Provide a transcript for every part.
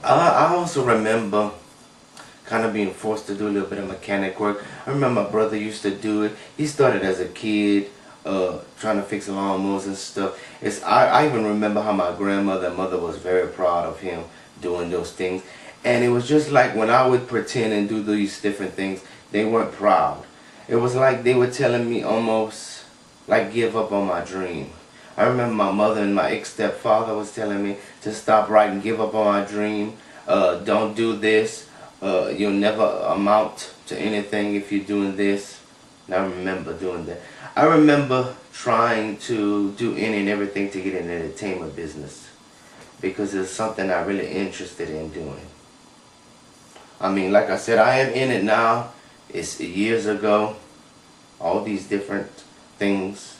I also remember kind of being forced to do a little bit of mechanic work. I remember my brother used to do it. He started as a kid, trying to fix lawnmowers and stuff. I even remember how my grandmother and mother was very proud of him doing those things. And it was just like when I would pretend and do these different things, they weren't proud. It was like they were telling me almost like give up on my dream. I remember my mother and my ex-stepfather was telling me to stop writing, give up on my dream, don't do this, you'll never amount to anything if you're doing this. And I remember doing that. I remember trying to do any and everything to get in the entertainment business because it's something I'm really interested in doing. I mean, like I said, I am in it now. It's years ago. All these different things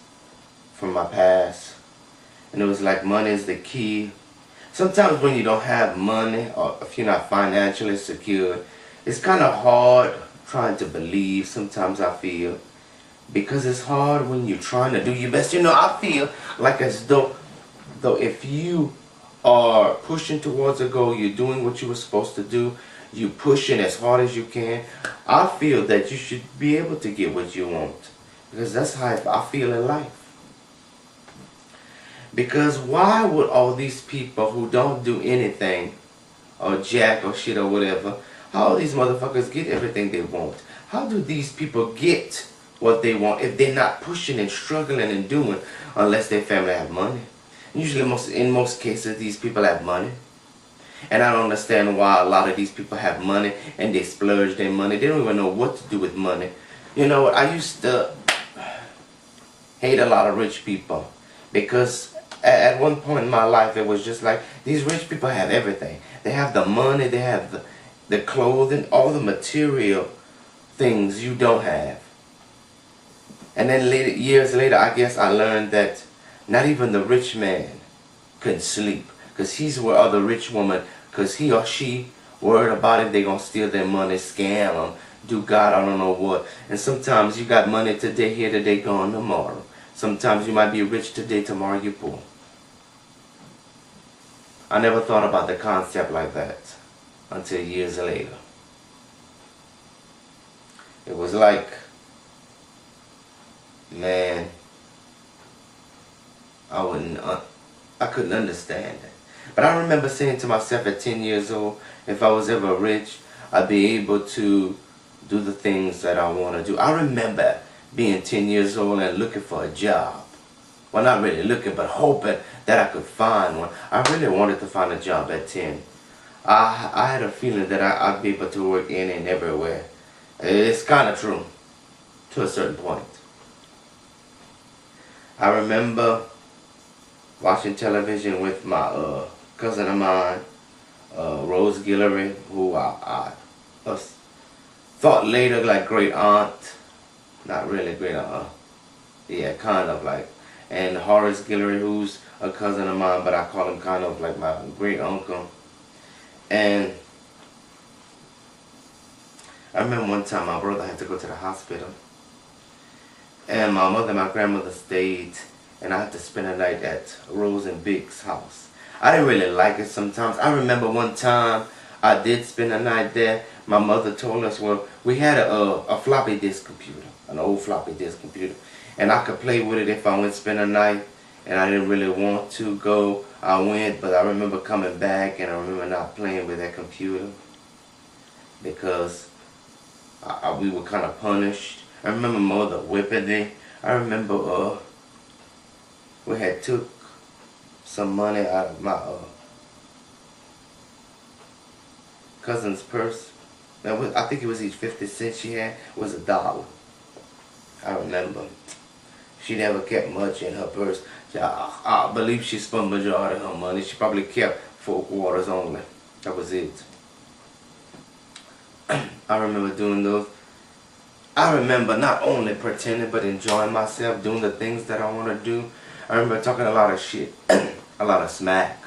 from my past. And it was like money is the key. Sometimes when you don't have money or if you're not financially secure, it's kind of hard trying to believe sometimes I feel. Because it's hard when you're trying to do your best. You know, I feel like as though if you are pushing towards a goal, you're doing what you were supposed to do, you pushing as hard as you can, I feel that you should be able to get what you want. Because that's how I feel in life. Because why would all these people who don't do anything, or jack or shit or whatever, how these motherfuckers get everything they want? How do these people get what they want if they're not pushing and struggling and doing unless their family have money? Usually in most cases these people have money. And I don't understand why a lot of these people have money and they splurge their money. They don't even know what to do with money. You know what, I used to hate a lot of rich people because at one point in my life it was just like these rich people have everything. They have the money, they have the clothing, all the material things you don't have. And then years later I guess I learned that not even the rich man can sleep. Because he's with other rich woman, because he or she worried about if they going to steal their money, scam them, do God, I don't know what. And sometimes you got money today, here today, gone tomorrow. Sometimes you might be rich today, tomorrow you're poor. I never thought about the concept like that until years later. It was like, man, I couldn't understand it. But I remember saying to myself at 10 years old, if I was ever rich, I'd be able to do the things that I want to do. I remember being 10 years old and looking for a job. Well, not really looking, but hoping that I could find one. I really wanted to find a job at 10. I had a feeling that I'd be able to work in and everywhere. It's kind of true, to a certain point. I remember watching television with my cousin of mine, Rose Guillory, who I thought later like great aunt. Not really great aunt. Yeah, kind of like. And Horace Guillory, who's a cousin of mine, but I call him kind of like my great uncle. And I remember one time my brother had to go to the hospital. And my mother and my grandmother stayed, and I had to spend a night at Rose and Big's house. I didn't really like it sometimes. I remember one time I did spend a night there. My mother told us, well, we had a floppy disk computer, an old floppy disk computer, and I could play with it if I went spend a night, and I didn't really want to go. I went, but I remember coming back, and I remember not playing with that computer because we were kind of punished. I remember mother whipping me. I remember we had took some money out of my cousin's purse. I think it was each 50 cents she had was $1. I remember. She never kept much in her purse. I believe she spent majority of her money. She probably kept 4 quarters only. That was it. I remember doing those. I remember not only pretending but enjoying myself, doing the things that I want to do. I remember talking a lot of shit, a lot of smack.